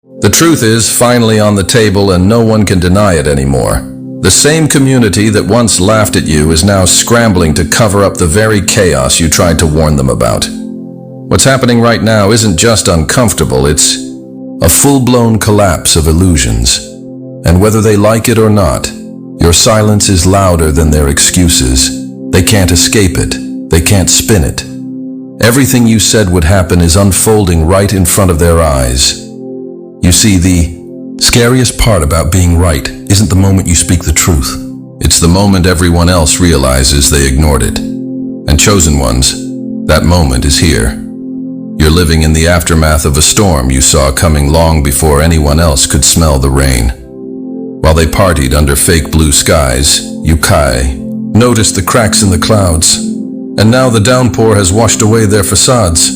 The truth is finally on the table and no one can deny it anymore. The same community that once laughed at you is now scrambling to cover up the very chaos you tried to warn them about. What's happening right now isn't just uncomfortable, it's a full-blown collapse of illusions. And whether they like it or not, your silence is louder than their excuses. They can't escape it. They can't spin it. Everything you said would happen is unfolding right in front of their eyes. You see, the scariest part about being right isn't the moment you speak the truth. It's the moment everyone else realizes they ignored it. And chosen ones, that moment is here. You're living in the aftermath of a storm you saw coming long before anyone else could smell the rain. While they partied under fake blue skies, you noticed the cracks in the clouds. And now the downpour has washed away their facades.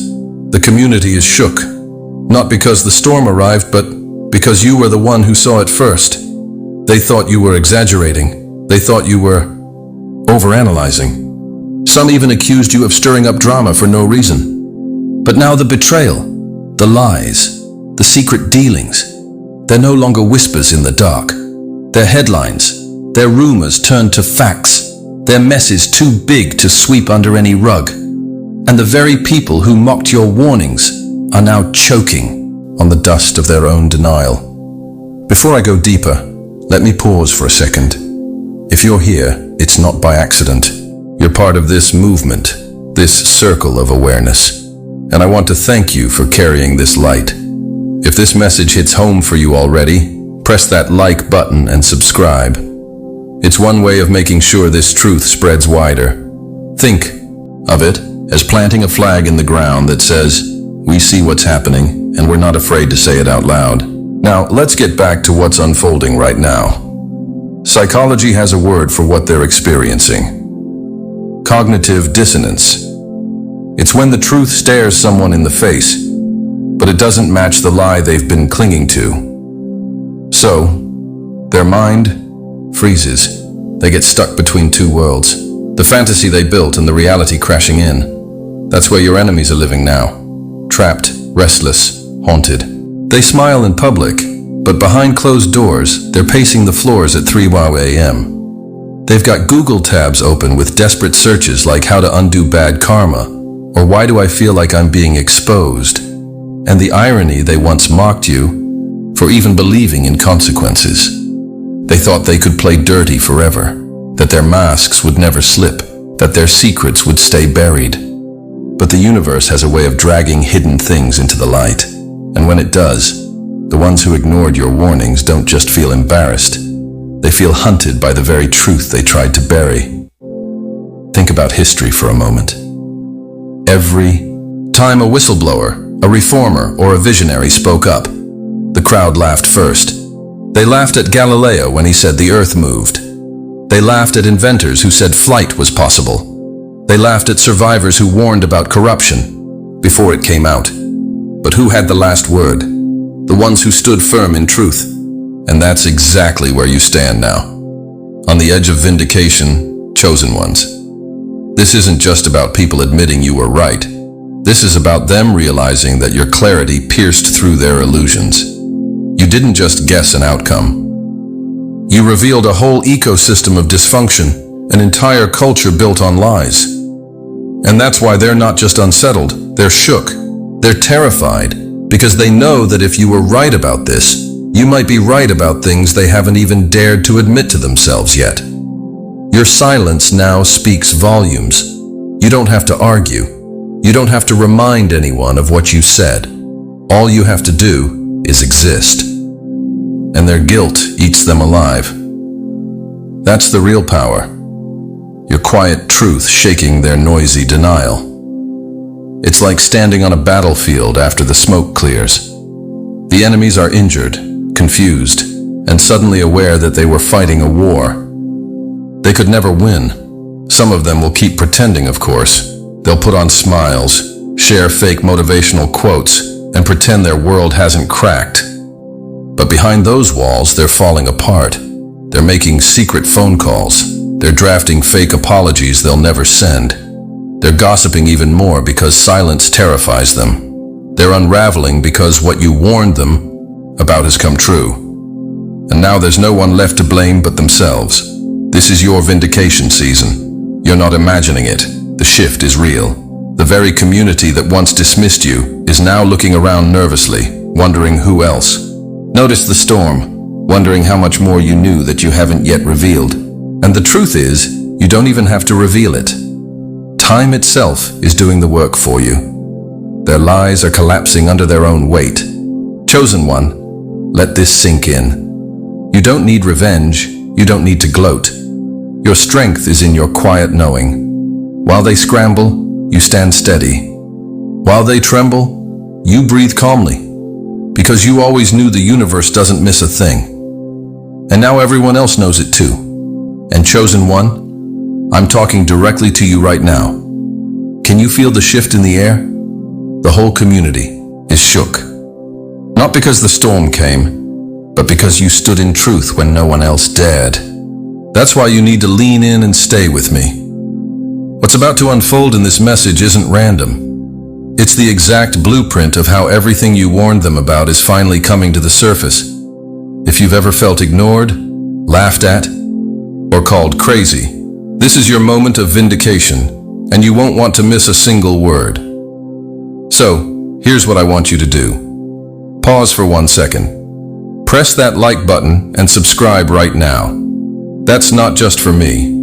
The community is shook. Not because the storm arrived, but because you were the one who saw it first. They thought you were exaggerating. They thought you were overanalyzing. Some even accused you of stirring up drama for no reason. But now the betrayal, the lies, the secret dealings, they're no longer whispers in the dark. They're headlines, their rumors turned to facts, their messes too big to sweep under any rug. And the very people who mocked your warnings are now choking on the dust of their own denial. Before I go deeper, let me pause for a second. If you're here, it's not by accident. You're part of this movement, this circle of awareness. And I want to thank you for carrying this light. If this message hits home for you already, press that like button and subscribe. It's one way of making sure this truth spreads wider. Think of it as planting a flag in the ground that says, we see what's happening and we're not afraid to say it out loud. Now, let's get back to what's unfolding right now. Psychology has a word for what they're experiencing. Cognitive dissonance. It's when the truth stares someone in the face, but it doesn't match the lie they've been clinging to. So, their mind freezes. They get stuck between two worlds. The fantasy they built and the reality crashing in. That's where your enemies are living now. Trapped, restless, haunted. They smile in public, but behind closed doors, they're pacing the floors at 3 a.m. They've got Google tabs open with desperate searches like how to undo bad karma, or why do I feel like I'm being exposed? And the irony, they once mocked you for even believing in consequences. They thought they could play dirty forever, that their masks would never slip, that their secrets would stay buried. But the universe has a way of dragging hidden things into the light. And when it does, the ones who ignored your warnings don't just feel embarrassed. They feel hunted by the very truth they tried to bury. Think about history for a moment. Every time a whistleblower, a reformer, or a visionary spoke up, the crowd laughed first. They laughed at Galileo when he said the earth moved. They laughed at inventors who said flight was possible. They laughed at survivors who warned about corruption before it came out. But who had the last word? The ones who stood firm in truth. And that's exactly where you stand now. On the edge of vindication, chosen ones. This isn't just about people admitting you were right. This is about them realizing that your clarity pierced through their illusions. You didn't just guess an outcome. You revealed a whole ecosystem of dysfunction, an entire culture built on lies. And that's why they're not just unsettled, they're shook. They're terrified because they know that if you were right about this, you might be right about things they haven't even dared to admit to themselves yet. Your silence now speaks volumes. You don't have to argue. You don't have to remind anyone of what you said. All you have to do is exist. And their guilt eats them alive. That's the real power. Your quiet truth shaking their noisy denial. It's like standing on a battlefield after the smoke clears. The enemies are injured, confused, and suddenly aware that they were fighting a war. They could never win. Some of them will keep pretending, of course. They'll put on smiles, share fake motivational quotes, and pretend their world hasn't cracked. But behind those walls, they're falling apart. They're making secret phone calls. They're drafting fake apologies they'll never send. They're gossiping even more because silence terrifies them. They're unraveling because what you warned them about has come true. And now there's no one left to blame but themselves. This is your vindication season. You're not imagining it. The shift is real. The very community that once dismissed you is now looking around nervously, wondering who else. Notice the storm, wondering how much more you knew that you haven't yet revealed. And the truth is, you don't even have to reveal it. Time itself is doing the work for you. Their lies are collapsing under their own weight. Chosen one, let this sink in. You don't need revenge, you don't need to gloat. Your strength is in your quiet knowing. While they scramble, you stand steady. While they tremble, you breathe calmly. Because you always knew the universe doesn't miss a thing. And now everyone else knows it too. And chosen one, I'm talking directly to you right now. Can you feel the shift in the air? The whole community is shook. Not because the storm came, but because you stood in truth when no one else dared. That's why you need to lean in and stay with me. What's about to unfold in this message isn't random. It's the exact blueprint of how everything you warned them about is finally coming to the surface. If you've ever felt ignored, laughed at, or called crazy, this is your moment of vindication, and you won't want to miss a single word. So, here's what I want you to do. Pause for 1 second. Press that like button and subscribe right now. That's not just for me.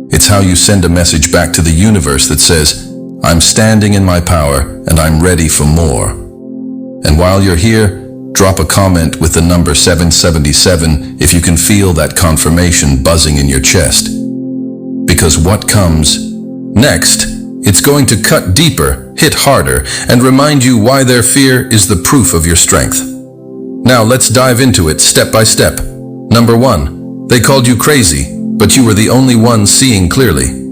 It's how you send a message back to the universe that says, I'm standing in my power and I'm ready for more. And while you're here, drop a comment with the number 777 if you can feel that confirmation buzzing in your chest. Because what comes next, it's going to cut deeper, hit harder, and remind you why their fear is the proof of your strength. Now let's dive into it step by step. Number 1, they called you crazy, but you were the only one seeing clearly.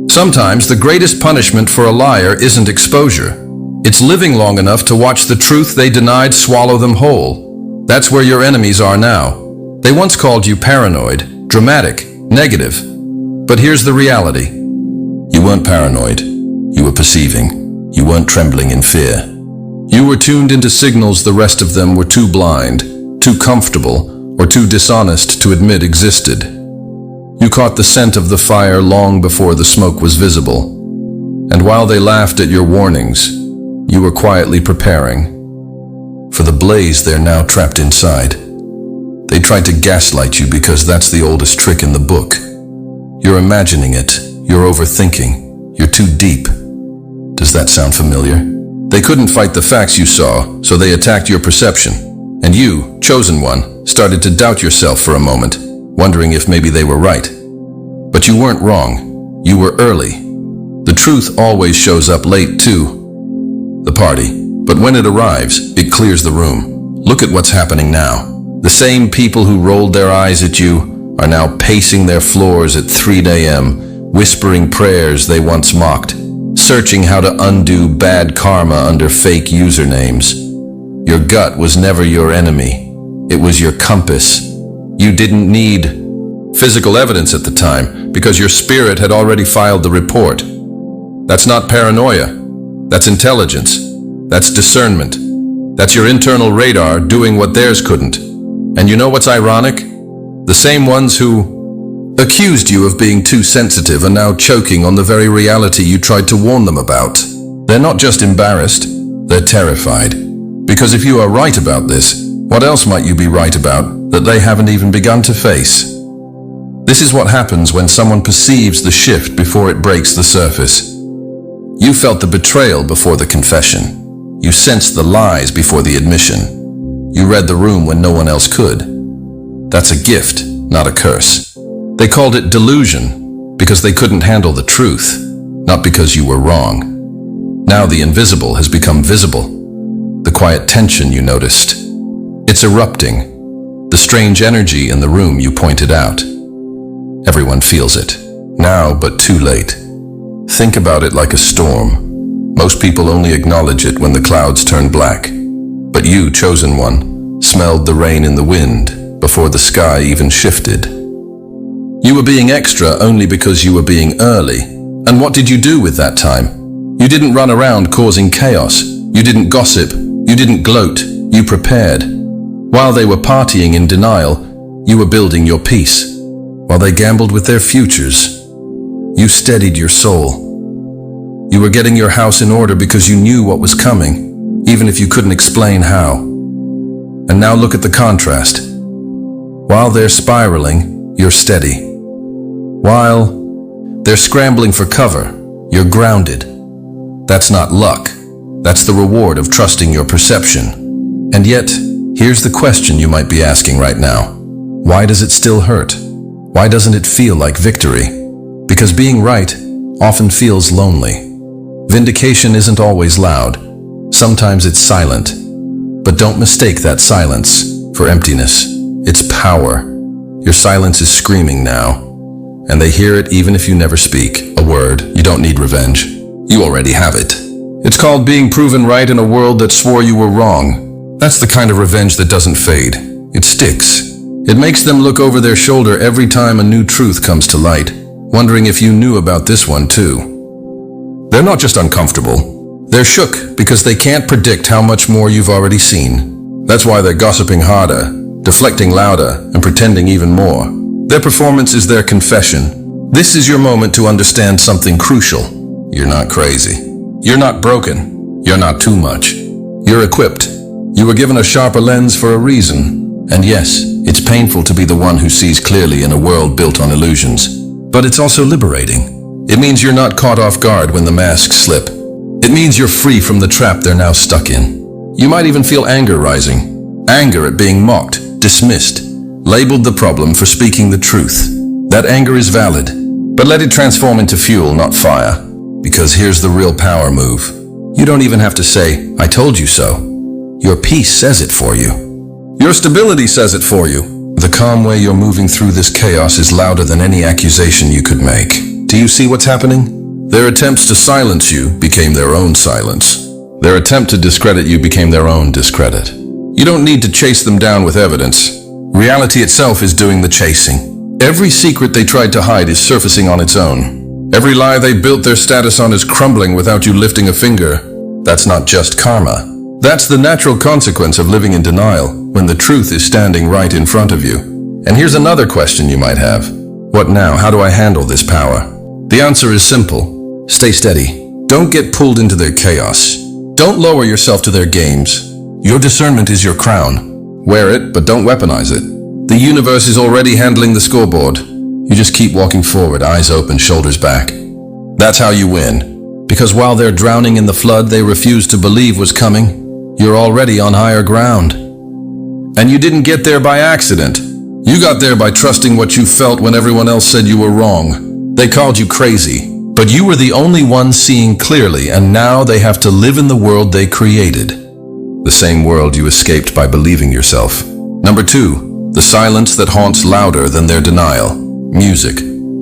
Sometimes the greatest punishment for a liar isn't exposure. It's living long enough to watch the truth they denied swallow them whole. That's where your enemies are now. They once called you paranoid, dramatic, negative. But here's the reality. You weren't paranoid. You were perceiving. You weren't trembling in fear. You were tuned into signals the rest of them were too blind, too comfortable, or too dishonest to admit existed. You caught the scent of the fire long before the smoke was visible. And while they laughed at your warnings, you were quietly preparing for the blaze they're now trapped inside. They tried to gaslight you because that's the oldest trick in the book. You're imagining it. You're overthinking. You're too deep. Does that sound familiar? They couldn't fight the facts you saw, so they attacked your perception. And you, chosen one, started to doubt yourself for a moment, wondering if maybe they were right. But you weren't wrong. You were early. The truth always shows up late, too. The party. But when it arrives, it clears the room. Look at what's happening now. The same people who rolled their eyes at you are now pacing their floors at 3 a.m., whispering prayers they once mocked, searching how to undo bad karma under fake usernames. Your gut was never your enemy. It was your compass. You didn't need physical evidence at the time because your spirit had already filed the report. That's not paranoia. That's intelligence. That's discernment. That's your internal radar doing what theirs couldn't. And you know what's ironic? The same ones who accused you of being too sensitive are now choking on the very reality you tried to warn them about. They're not just embarrassed, they're terrified. Because if you are right about this, what else might you be right about that they haven't even begun to face? This is what happens when someone perceives the shift before it breaks the surface. You felt the betrayal before the confession. You sensed the lies before the admission. You read the room when no one else could. That's a gift, not a curse. They called it delusion because they couldn't handle the truth, not because you were wrong. Now the invisible has become visible. The quiet tension you noticed. It's erupting. The strange energy in the room you pointed out. Everyone feels it. Now, but too late. Think about it like a storm. Most people only acknowledge it when the clouds turn black. But you, chosen one, smelled the rain in the wind before the sky even shifted. You were being extra only because you were being early. And what did you do with that time? You didn't run around causing chaos. You didn't gossip. You didn't gloat. You prepared. While they were partying in denial, you were building your peace. While they gambled with their futures, you steadied your soul. You were getting your house in order because you knew what was coming, even if you couldn't explain how. And now look at the contrast. While they're spiraling, you're steady. While they're scrambling for cover, you're grounded. That's not luck. That's the reward of trusting your perception. And yet, here's the question you might be asking right now. Why does it still hurt? Why doesn't it feel like victory? Because being right often feels lonely. Vindication isn't always loud. Sometimes it's silent. But don't mistake that silence for emptiness. It's power. Your silence is screaming now. And they hear it even if you never speak a word. You don't need revenge. You already have it. It's called being proven right in a world that swore you were wrong. That's the kind of revenge that doesn't fade. It sticks. It makes them look over their shoulder every time a new truth comes to light, wondering if you knew about this one too. They're not just uncomfortable. They're shook because they can't predict how much more you've already seen. That's why they're gossiping harder, deflecting louder, and pretending even more. Their performance is their confession. This is your moment to understand something crucial. You're not crazy. You're not broken. You're not too much. You're equipped. You were given a sharper lens for a reason. And yes, it's painful to be the one who sees clearly in a world built on illusions. But it's also liberating. It means you're not caught off guard when the masks slip. It means you're free from the trap they're now stuck in. You might even feel anger rising. Anger at being mocked, dismissed, labeled the problem for speaking the truth. That anger is valid, but let it transform into fuel, not fire. Because here's the real power move. You don't even have to say, "I told you so." Your peace says it for you. Your stability says it for you. The calm way you're moving through this chaos is louder than any accusation you could make. Do you see what's happening? Their attempts to silence you became their own silence. Their attempt to discredit you became their own discredit. You don't need to chase them down with evidence. Reality itself is doing the chasing. Every secret they tried to hide is surfacing on its own. Every lie they built their status on is crumbling without you lifting a finger. That's not just karma. That's the natural consequence of living in denial, when the truth is standing right in front of you. And here's another question you might have. What now? How do I handle this power? The answer is simple. Stay steady. Don't get pulled into their chaos. Don't lower yourself to their games. Your discernment is your crown. Wear it, but don't weaponize it. The universe is already handling the scoreboard. You just keep walking forward, eyes open, shoulders back. That's how you win. Because while they're drowning in the flood they refuse to believe was coming, you're already on higher ground. And you didn't get there by accident. You got there by trusting what you felt when everyone else said you were wrong. They called you crazy, but you were the only one seeing clearly, and now they have to live in the world they created. The same world you escaped by believing yourself. Number 2, the silence that haunts louder than their denial. Music.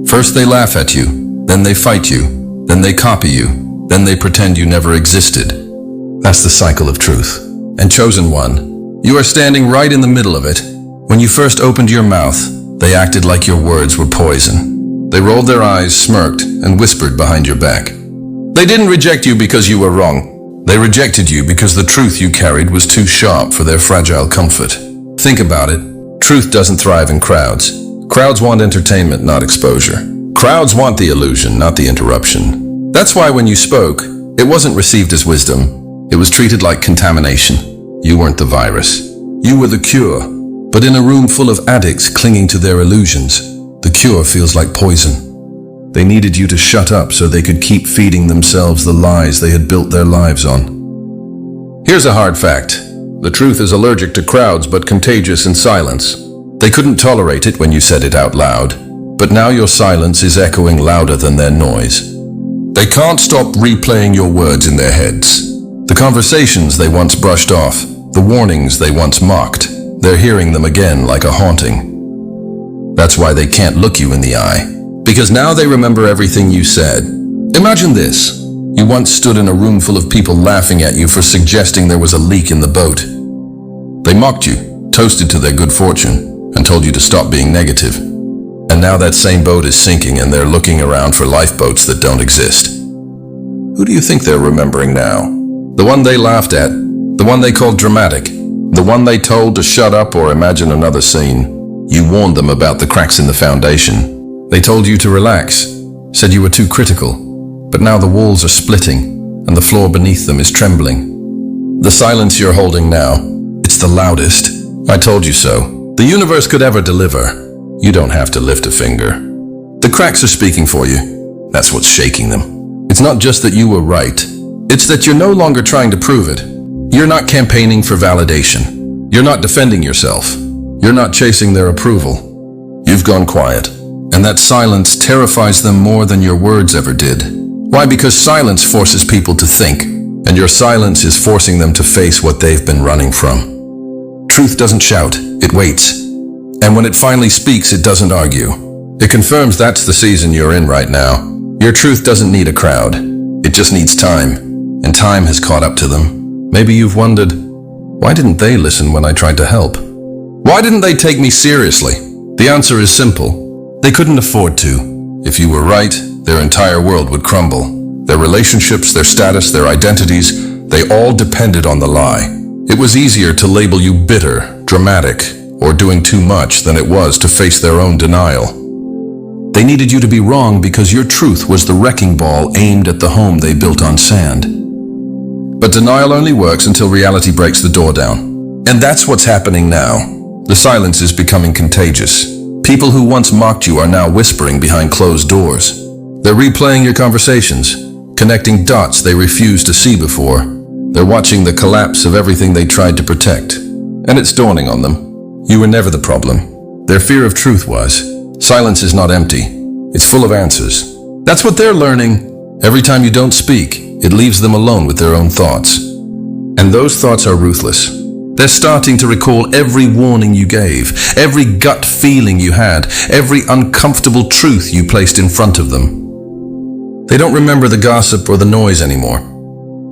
First they laugh at you, then they fight you, then they copy you, then they pretend you never existed. That's the cycle of truth. And chosen one, you are standing right in the middle of it. When you first opened your mouth, they acted like your words were poison. They rolled their eyes, smirked, and whispered behind your back. They didn't reject you because you were wrong. They rejected you because the truth you carried was too sharp for their fragile comfort. Think about it. Truth doesn't thrive in crowds. Crowds want entertainment, not exposure. Crowds want the illusion, not the interruption. That's why when you spoke, it wasn't received as wisdom. It was treated like contamination. You weren't the virus. You were the cure. But in a room full of addicts clinging to their illusions, the cure feels like poison. They needed you to shut up so they could keep feeding themselves the lies they had built their lives on. Here's a hard fact. The truth is allergic to crowds but contagious in silence. They couldn't tolerate it when you said it out loud, but now your silence is echoing louder than their noise. They can't stop replaying your words in their heads. The conversations they once brushed off, the warnings they once mocked, they're hearing them again like a haunting. That's why they can't look you in the eye, because now they remember everything you said. Imagine this. You once stood in a room full of people laughing at you for suggesting there was a leak in the boat. They mocked you, toasted to their good fortune, and told you to stop being negative. And now that same boat is sinking and they're looking around for lifeboats that don't exist. Who do you think they're remembering now? The one they laughed at, the one they called dramatic, The one they told to shut up or imagine another scene. You warned them about the cracks in the foundation. They told you to relax, said you were too critical. But now the walls are splitting, and the floor beneath them is trembling. The silence you're holding now, it's the loudest. I told you so. The universe could ever deliver. You don't have to lift a finger. The cracks are speaking for you. That's what's shaking them. It's not just that you were right. It's that you're no longer trying to prove it. You're not campaigning for validation. You're not defending yourself. You're not chasing their approval. You've gone quiet. And that silence terrifies them more than your words ever did. Why? Because silence forces people to think, and your silence is forcing them to face what they've been running from. Truth doesn't shout, it waits. And when it finally speaks, it doesn't argue. It confirms that's the season you're in right now. Your truth doesn't need a crowd. It just needs time, and time has caught up to them. Maybe you've wondered, why didn't they listen when I tried to help? Why didn't they take me seriously? The answer is simple. They couldn't afford to. If you were right, their entire world would crumble. Their relationships, their status, their identities, they all depended on the lie. It was easier to label you bitter, dramatic, or doing too much than it was to face their own denial. They needed you to be wrong because your truth was the wrecking ball aimed at the home they built on sand. But denial only works until reality breaks the door down. And that's what's happening now. The silence is becoming contagious. People who once mocked you are now whispering behind closed doors. They're replaying your conversations, connecting dots they refused to see before. They're watching the collapse of everything they tried to protect. And it's dawning on them. You were never the problem. Their fear of truth was. Silence is not empty. It's full of answers. That's what they're learning. Every time you don't speak, it leaves them alone with their own thoughts. And those thoughts are ruthless. They're starting to recall every warning you gave, every gut feeling you had, every uncomfortable truth you placed in front of them. They don't remember the gossip or the noise anymore.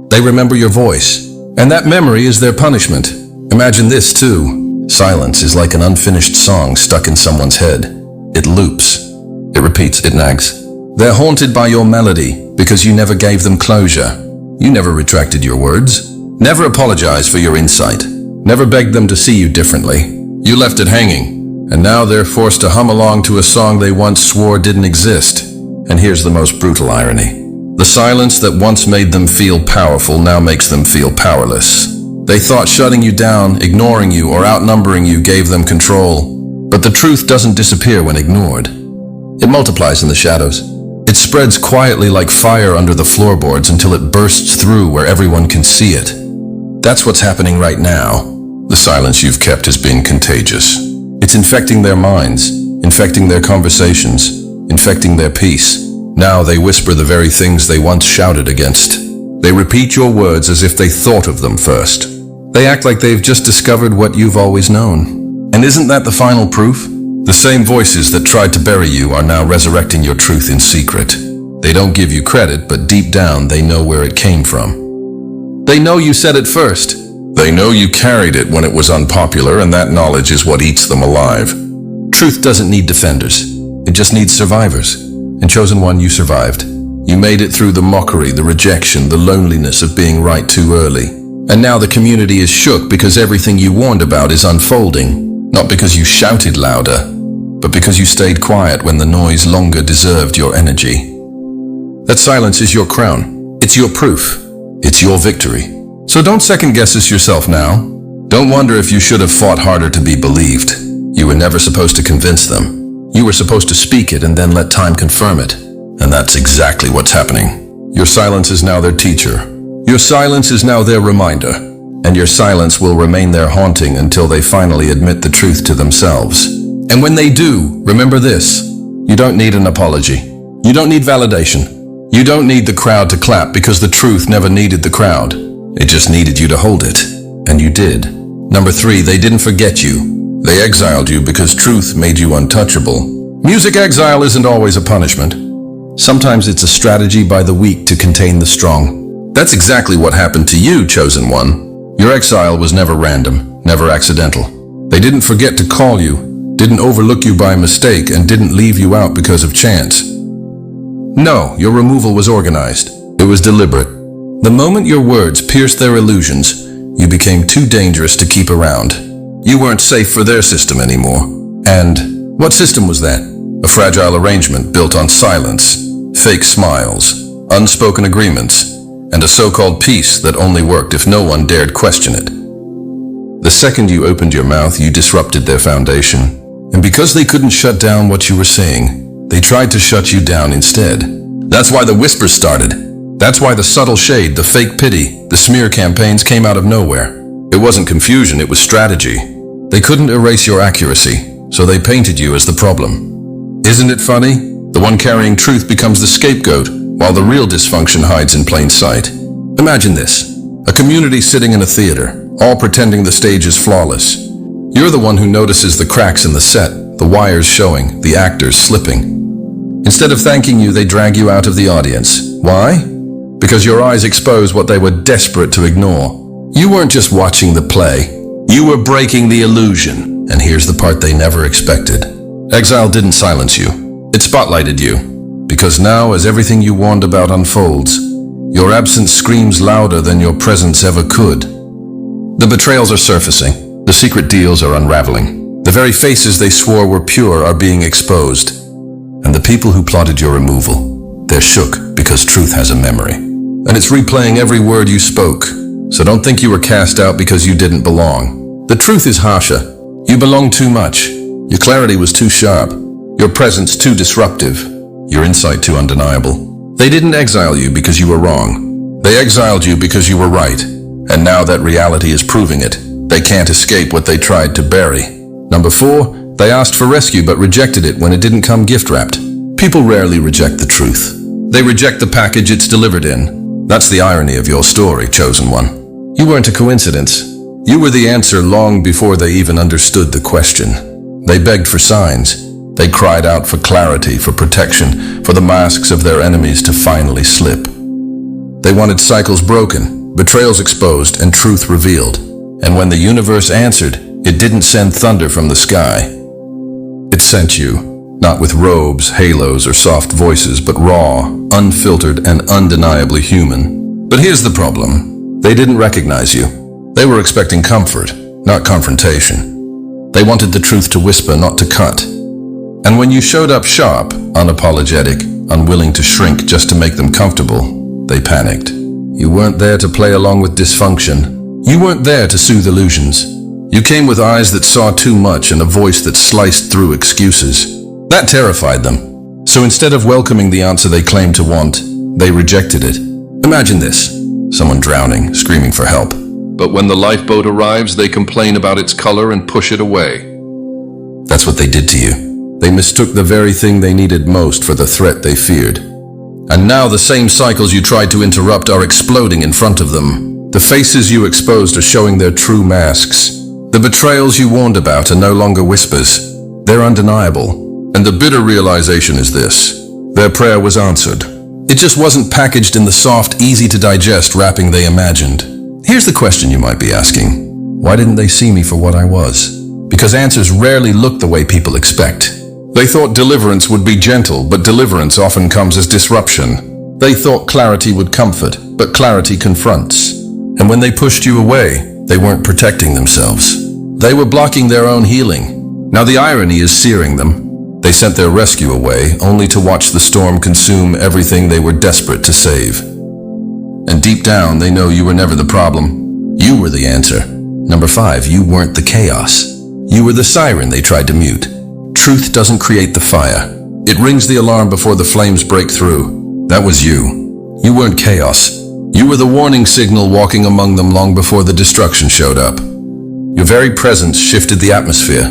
They remember your voice. And that memory is their punishment. Imagine this too. Silence is like an unfinished song stuck in someone's head. It loops. It repeats. It nags. They're haunted by your melody because you never gave them closure. You never retracted your words. Never apologized for your insight. Never begged them to see you differently. You left it hanging. And now they're forced to hum along to a song they once swore didn't exist. And here's the most brutal irony. The silence that once made them feel powerful now makes them feel powerless. They thought shutting you down, ignoring you, or outnumbering you gave them control. But the truth doesn't disappear when ignored. It multiplies in the shadows. It spreads quietly like fire under the floorboards until it bursts through where everyone can see it. That's what's happening right now. The silence you've kept is being contagious. It's infecting their minds, infecting their conversations, infecting their peace. Now they whisper the very things they once shouted against. They repeat your words as if they thought of them first. They act like they've just discovered what you've always known. And isn't that the final proof? The same voices that tried to bury you are now resurrecting your truth in secret. They don't give you credit, but deep down they know where it came from. They know you said it first. They know you carried it when it was unpopular, and that knowledge is what eats them alive. Truth doesn't need defenders. It just needs survivors. And chosen one, you survived. You made it through the mockery, the rejection, the loneliness of being right too early. And now the community is shook because everything you warned about is unfolding. Not because you shouted louder, but because you stayed quiet when the noise longer deserved your energy. That silence is your crown. It's your proof. It's your victory. So don't second-guess yourself now. Don't wonder if you should have fought harder to be believed. You were never supposed to convince them. You were supposed to speak it and then let time confirm it. And that's exactly what's happening. Your silence is now their teacher. Your silence is now their reminder. And your silence will remain their haunting until they finally admit the truth to themselves. And when they do, remember this. You don't need an apology. You don't need validation. You don't need the crowd to clap because the truth never needed the crowd. It just needed you to hold it. And you did. Number 3, they didn't forget you. They exiled you because truth made you untouchable. Music exile isn't always a punishment. Sometimes it's a strategy by the weak to contain the strong. That's exactly what happened to you, chosen one. Your exile was never random, never accidental. They didn't forget to call you, didn't overlook you by mistake, and didn't leave you out because of chance. No, your removal was organized. It was deliberate. The moment your words pierced their illusions, You became too dangerous to keep around. You weren't safe for their system anymore. And what system was that? A fragile arrangement built on silence, fake smiles, unspoken agreements, and a so-called peace that only worked if no one dared question it. The second you opened your mouth, you disrupted their foundation. And because they couldn't shut down what you were saying, they tried to shut you down instead. That's why the whispers started. That's why the subtle shade, the fake pity, the smear campaigns came out of nowhere. It wasn't confusion, it was strategy. They couldn't erase your accuracy, so they painted you as the problem. Isn't it funny? The one carrying truth becomes the scapegoat, while the real dysfunction hides in plain sight. Imagine this. A community sitting in a theater, all pretending the stage is flawless. You're the one who notices the cracks in the set, the wires showing, the actors slipping. Instead of thanking you, they drag you out of the audience. Why? Because your eyes expose what they were desperate to ignore. You weren't just watching the play. You were breaking the illusion. And here's the part they never expected. Exile didn't silence you. It spotlighted you. Because now, as everything you warned about unfolds, your absence screams louder than your presence ever could. The betrayals are surfacing. The secret deals are unraveling. The very faces they swore were pure are being exposed. And the people who plotted your removal, they're shook because truth has a memory. And it's replaying every word you spoke. So don't think you were cast out because you didn't belong. The truth is harsher. You belonged too much. Your clarity was too sharp. Your presence too disruptive. Your insight too undeniable. They didn't exile you because you were wrong. They exiled you because you were right. And now that reality is proving it. They can't escape what they tried to bury. Number 4, they asked for rescue but rejected it when it didn't come gift-wrapped. People rarely reject the truth. They reject the package it's delivered in. That's the irony of your story, chosen one. You weren't a coincidence. You were the answer long before they even understood the question. They begged for signs. They cried out for clarity, for protection, for the masks of their enemies to finally slip. They wanted cycles broken, betrayals exposed, and truth revealed. And when the universe answered, it didn't send thunder from the sky. It sent you, not with robes, halos, or soft voices, but raw, unfiltered, and undeniably human. But here's the problem. They didn't recognize you. They were expecting comfort, not confrontation. They wanted the truth to whisper, not to cut. And when you showed up sharp, unapologetic, unwilling to shrink just to make them comfortable, they panicked. You weren't there to play along with dysfunction. You weren't there to soothe illusions. You came with eyes that saw too much and a voice that sliced through excuses. That terrified them. So instead of welcoming the answer they claimed to want, they rejected it. Imagine this. Someone drowning, screaming for help. But when the lifeboat arrives, they complain about its color and push it away. That's what they did to you. They mistook the very thing they needed most for the threat they feared. And now the same cycles you tried to interrupt are exploding in front of them. The faces you exposed are showing their true masks. The betrayals you warned about are no longer whispers. They're undeniable. And the bitter realization is this. Their prayer was answered. It just wasn't packaged in the soft, easy-to-digest wrapping they imagined. Here's the question you might be asking. Why didn't they see me for what I was? Because answers rarely look the way people expect. They thought deliverance would be gentle, but deliverance often comes as disruption. They thought clarity would comfort, but clarity confronts. And when they pushed you away, they weren't protecting themselves. They were blocking their own healing. Now the irony is searing them. They sent their rescue away, only to watch the storm consume everything they were desperate to save. And deep down, they know you were never the problem. You were the answer. Number 5, you weren't the chaos. You were the siren they tried to mute. Truth doesn't create the fire. It rings the alarm before the flames break through. That was you. You weren't chaos. You were the warning signal walking among them long before the destruction showed up. Your very presence shifted the atmosphere.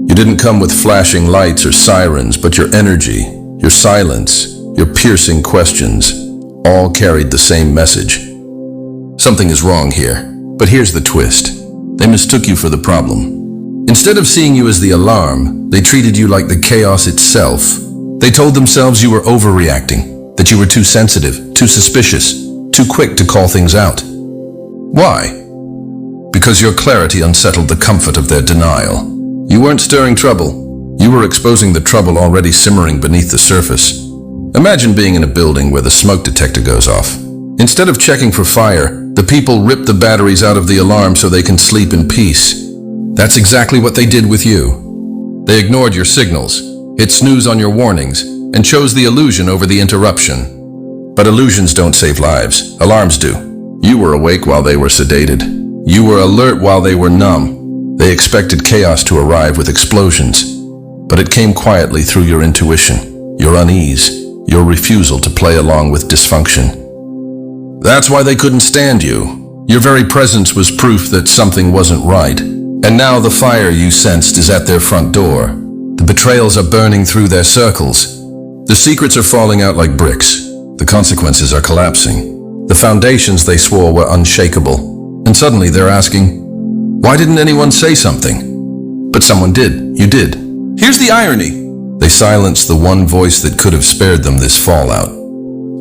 You didn't come with flashing lights or sirens, but your energy, your silence, your piercing questions, all carried the same message. Something is wrong here, but here's the twist. They mistook you for the problem. Instead of seeing you as the alarm, they treated you like the chaos itself. They told themselves you were overreacting, that you were too sensitive, too suspicious, too quick to call things out. Why? Because your clarity unsettled the comfort of their denial. You weren't stirring trouble. You were exposing the trouble already simmering beneath the surface. Imagine being in a building where the smoke detector goes off. Instead of checking for fire, The people rip the batteries out of the alarm so they can sleep in peace. That's exactly what they did with you. They ignored your signals, hit snooze on your warnings, and chose the illusion over the interruption. But illusions don't save lives. Alarms do. You were awake while they were sedated. You were alert while they were numb. They expected chaos to arrive with explosions, but it came quietly through your intuition, your unease, your refusal to play along with dysfunction. That's why they couldn't stand you. Your very presence was proof that something wasn't right. And now the fire you sensed is at their front door. The betrayals are burning through their circles. The secrets are falling out like bricks. The consequences are collapsing. The foundations they swore were unshakable. And suddenly they're asking, why didn't anyone say something? But someone did. You did. Here's the irony. They silenced the one voice that could have spared them this fallout.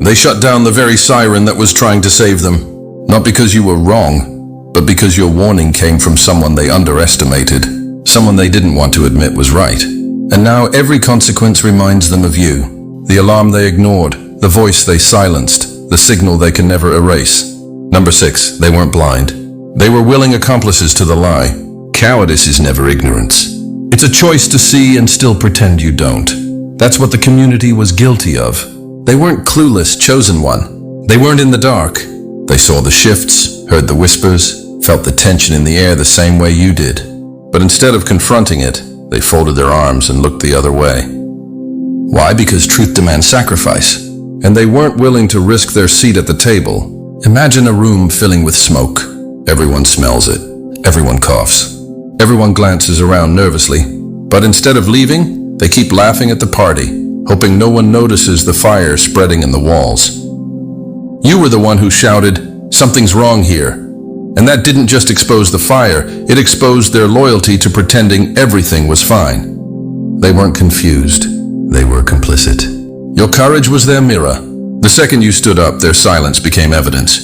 They shut down the very siren that was trying to save them. Not because you were wrong, but because your warning came from someone they underestimated. Someone they didn't want to admit was right. And now every consequence reminds them of you. The alarm they ignored, the voice they silenced, the signal they can never erase. Number 6, they weren't blind. They were willing accomplices to the lie. Cowardice is never ignorance. It's a choice to see and still pretend you don't. That's what the community was guilty of. They weren't clueless, chosen one. They weren't in the dark. They saw the shifts, heard the whispers, felt the tension in the air the same way you did. But instead of confronting it, they folded their arms and looked the other way. Why? Because truth demands sacrifice. And they weren't willing to risk their seat at the table. Imagine a room filling with smoke. Everyone smells it. Everyone coughs. Everyone glances around nervously. But instead of leaving, they keep laughing at the party, hoping no one notices the fire spreading in the walls. You were the one who shouted, "Something's wrong here." And that didn't just expose the fire, it exposed their loyalty to pretending everything was fine. They weren't confused, they were complicit. Your courage was their mirror. The second you stood up, their silence became evidence.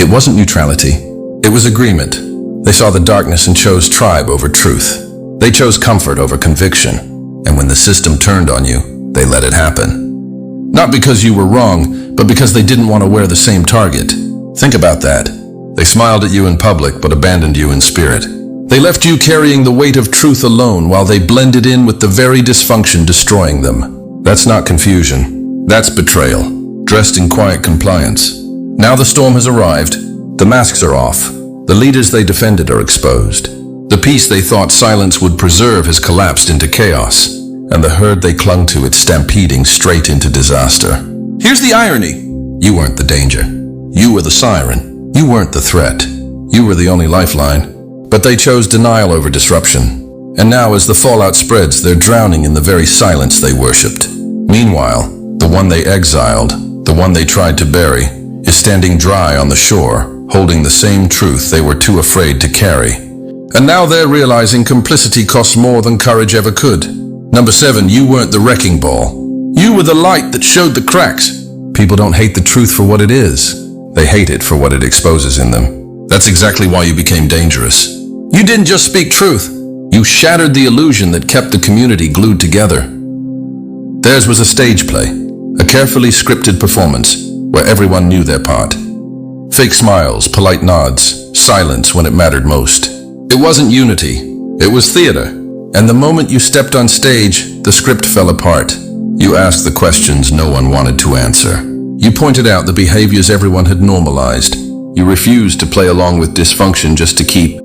It wasn't neutrality, it was agreement. They saw the darkness and chose tribe over truth. They chose comfort over conviction. And when the system turned on you, they let it happen. Not because you were wrong, but because they didn't want to wear the same target. Think about that. They smiled at you in public, but abandoned you in spirit. They left you carrying the weight of truth alone while they blended in with the very dysfunction destroying them. That's not confusion. That's betrayal, dressed in quiet compliance. Now the storm has arrived. The masks are off. The leaders they defended are exposed. The peace they thought silence would preserve has collapsed into chaos. And the herd they clung to is stampeding straight into disaster. Here's the irony. You weren't the danger. You were the siren. You weren't the threat. You were the only lifeline. But they chose denial over disruption. And now as the fallout spreads, they're drowning in the very silence they worshipped. Meanwhile, the one they exiled, the one they tried to bury, is standing dry on the shore, holding the same truth they were too afraid to carry. And now they're realizing complicity costs more than courage ever could. Number 7, you weren't the wrecking ball. You were the light that showed the cracks. People don't hate the truth for what it is. They hate it for what it exposes in them. That's exactly why you became dangerous. You didn't just speak truth. You shattered the illusion that kept the community glued together. Theirs was a stage play, a carefully scripted performance where everyone knew their part. Fake smiles, polite nods, silence when it mattered most. It wasn't unity, it was theater. And the moment you stepped on stage, the script fell apart. You asked the questions no one wanted to answer. You pointed out the behaviors everyone had normalized. You refused to play along with dysfunction just to keep